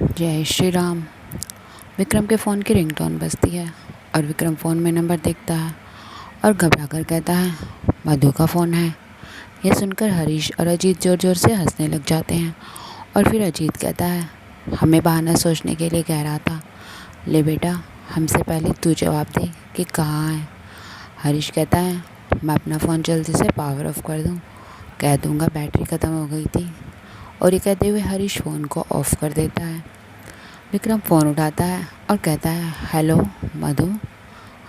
जय श्री राम। विक्रम के फ़ोन की रिंगटोन बजती है और विक्रम फ़ोन में नंबर देखता है और घबरा कर कहता है, मधु का फ़ोन है। यह सुनकर हरीश और अजीत ज़ोर ज़ोर से हंसने लग जाते हैं और फिर अजीत कहता है, हमें बहाना सोचने के लिए कह रहा था। ले बेटा, हमसे पहले तू जवाब दे कि कहाँ है। हरीश कहता है, मैं अपना फ़ोन जल्दी से पावर ऑफ कर दूँ, कह दूँगा बैटरी ख़त्म हो गई थी। और ये कहते हुए हरीश फ़ोन को ऑफ़ कर देता है। विक्रम फ़ोन उठाता है और कहता है, हेलो मधु।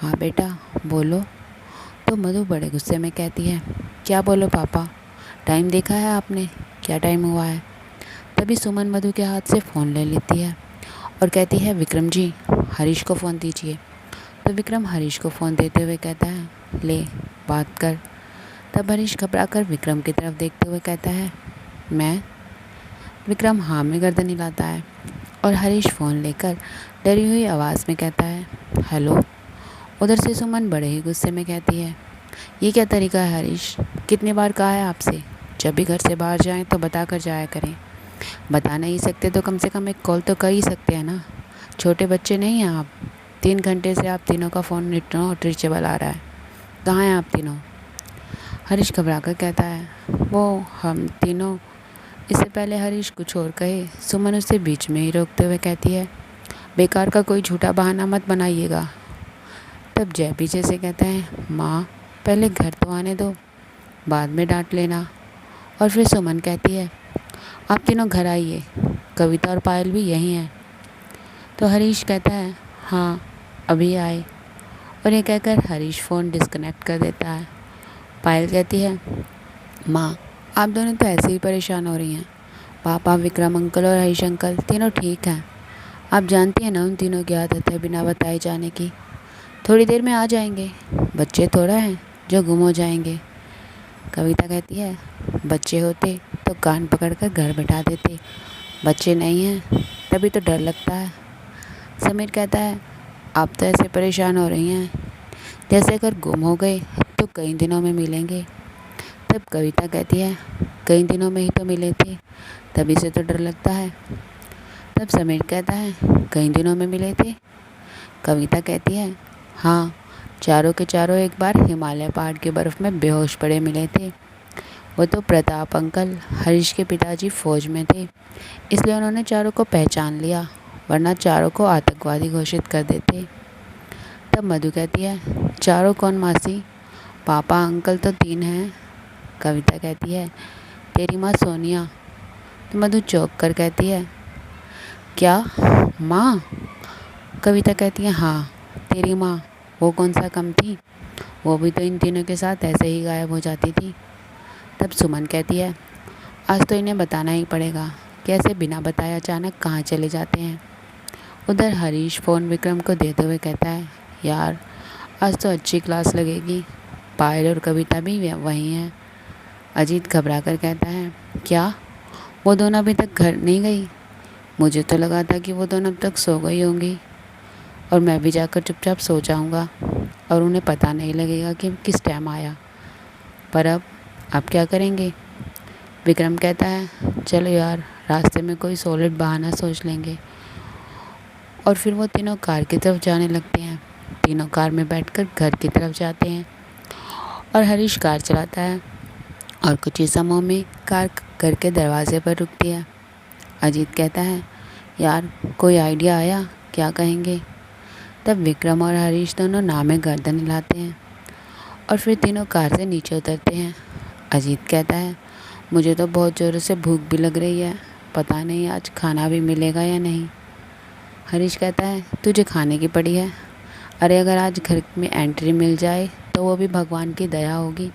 हाँ बेटा बोलो। तो मधु बड़े गुस्से में कहती है, क्या बोलो पापा, टाइम देखा है आपने, क्या टाइम हुआ है। तभी सुमन मधु के हाथ से फ़ोन ले लेती है और कहती है, विक्रम जी हरीश को फ़ोन दीजिए। तो विक्रम हरीश को फ़ोन देते हुए कहता है, ले बात कर। तब हरीश घबरा कर विक्रम की तरफ देखते हुए कहता है, मैं। विक्रम हाँ में गर्दन हिलाता है और हरीश फ़ोन लेकर डरी हुई आवाज़ में कहता है, हेलो। उधर से सुमन बड़े ही गुस्से में कहती है, ये क्या तरीका है हरीश, कितनी बार कहा है आपसे, जब भी घर से बाहर जाएं तो बता कर जाया करें। बता नहीं सकते तो कम से कम एक कॉल तो कर ही सकते हैं ना। छोटे बच्चे नहीं हैं आप। 3 घंटे से आप तीनों का फ़ोन नॉट रीचेबल आ रहा है। कहाँ हैं आप तीनों। हरीश घबरा कर कहता है, वो हम तीनों। इससे पहले हरीश कुछ और कहे, सुमन उसे बीच में ही रोकते हुए कहती है, बेकार का कोई झूठा बहाना मत बनाइएगा। तब जय पीछे से कहता है, माँ पहले घर तो आने दो, बाद में डांट लेना। और फिर सुमन कहती है, आप तीनों घर आइए, कविता और पायल भी यहीं हैं। तो हरीश कहता है, हाँ अभी आए। और ये कहकर हरीश फ़ोन डिस्कनेक्ट कर देता है। पायल कहती है, माँ आप दोनों तो ऐसे ही परेशान हो रही हैं। पापा, विक्रम अंकल और हरीश अंकल तीनों ठीक हैं। आप जानती हैं ना उन तीनों की आदत है बिना बताए जाने की। थोड़ी देर में आ जाएंगे, बच्चे थोड़ा हैं जो गुम हो जाएंगे। कविता कहती है, बच्चे होते तो कान पकड़कर घर बैठा देते, बच्चे नहीं हैं तभी तो डर लगता है। समीर कहता है, आप तो ऐसे परेशान हो रही हैं जैसे अगर गुम हो गए तो कई दिनों में मिलेंगे। तब कविता कहती है, कई दिनों में ही तो मिले थे, तभी से तो डर लगता है। तब समीर कहता है, कई दिनों में मिले थे। कविता कहती है, हाँ चारों के चारों एक बार हिमालय पहाड़ की बर्फ़ में बेहोश पड़े मिले थे। वो तो प्रताप अंकल, हरीश के पिताजी फ़ौज में थे, इसलिए उन्होंने चारों को पहचान लिया, वरना चारों को आतंकवादी घोषित कर देते। तब मधु कहती है, चारों कौन मासी, पापा अंकल तो 3 हैं। कविता कहती है, तेरी माँ सोनिया। तो मधु चौंक कर कहती है, क्या माँ। कविता कहती है, हाँ तेरी माँ, वो कौन सा कम थी, वो भी तो इन तीनों के साथ ऐसे ही गायब हो जाती थी। तब सुमन कहती है, आज तो इन्हें बताना ही पड़ेगा, कैसे बिना बताए अचानक कहाँ चले जाते हैं। उधर हरीश फ़ोन विक्रम को देते हुए कहता है, यार आज तो अच्छी क्लास लगेगी, पायल और कविता भी वहीं हैं। अजीत घबरा कर कहता है, क्या वो दोनों अभी तक घर नहीं गई। मुझे तो लगा था कि वो दोनों अब तक सो गई होंगी और मैं भी जाकर चुपचाप सो जाऊंगा और उन्हें पता नहीं लगेगा कि किस टाइम आया। पर अब क्या करेंगे। विक्रम कहता है, चलो यार रास्ते में कोई सॉलिड बहाना सोच लेंगे। और फिर वो तीनों कार की तरफ जाने लगते हैं। तीनों कार में बैठकर घर की तरफ जाते हैं और हरीश कार चलाता है और कुछ ही समय में कार घर के दरवाजे पर रुकती है। अजीत कहता है, यार कोई आइडिया आया, क्या कहेंगे। तब विक्रम और हरीश दोनों नाव में गर्दन हिलाते हैं और फिर तीनों कार से नीचे उतरते हैं। अजीत कहता है, मुझे तो बहुत ज़ोरों से भूख भी लग रही है, पता नहीं आज खाना भी मिलेगा या नहीं। हरीश कहता है, तुझे खाने की पड़ी है। अरे अगर आज घर में एंट्री मिल जाए तो वो भी भगवान की दया होगी।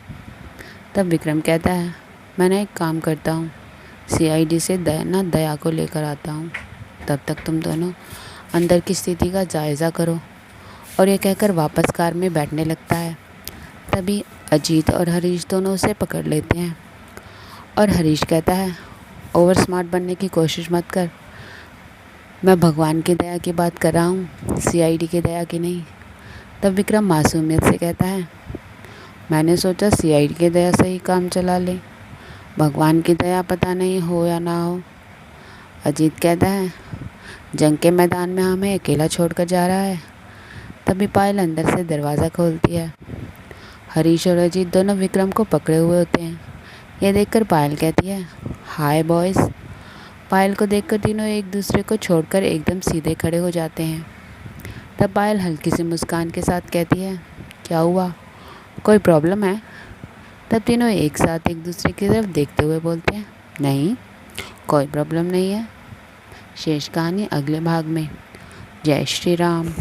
तब विक्रम कहता है, मैं ना एक काम करता हूँ, CID से दया को लेकर आता हूँ, तब तक तुम दोनों अंदर की स्थिति का जायज़ा करो। और ये कहकर वापस कार में बैठने लगता है। तभी अजीत और हरीश दोनों उसे पकड़ लेते हैं और हरीश कहता है, ओवर स्मार्ट बनने की कोशिश मत कर, मैं भगवान की दया की बात कर रहा हूँ, CID की दया की नहीं। तब विक्रम मासूमियत से कहता है, मैंने सोचा CID की दया से ही काम चला ले, भगवान की दया पता नहीं हो या ना हो। अजीत कहता है, जंग के मैदान में हमें अकेला छोड़कर जा रहा है। तभी पायल अंदर से दरवाज़ा खोलती है। हरीश और अजीत दोनों विक्रम को पकड़े हुए होते हैं। ये देखकर पायल कहती है, हाय बॉयज़। पायल को देखकर तीनों एक दूसरे को छोड़कर एकदम सीधे खड़े हो जाते हैं। तब पायल हल्की सी मुस्कान के साथ कहती है, क्या हुआ, कोई प्रॉब्लम है? तब तीनों एक साथ एक दूसरे की तरफ देखते हुए बोलते हैं, नहीं, कोई प्रॉब्लम नहीं है। शेष कहानी अगले भाग में। जय श्री राम।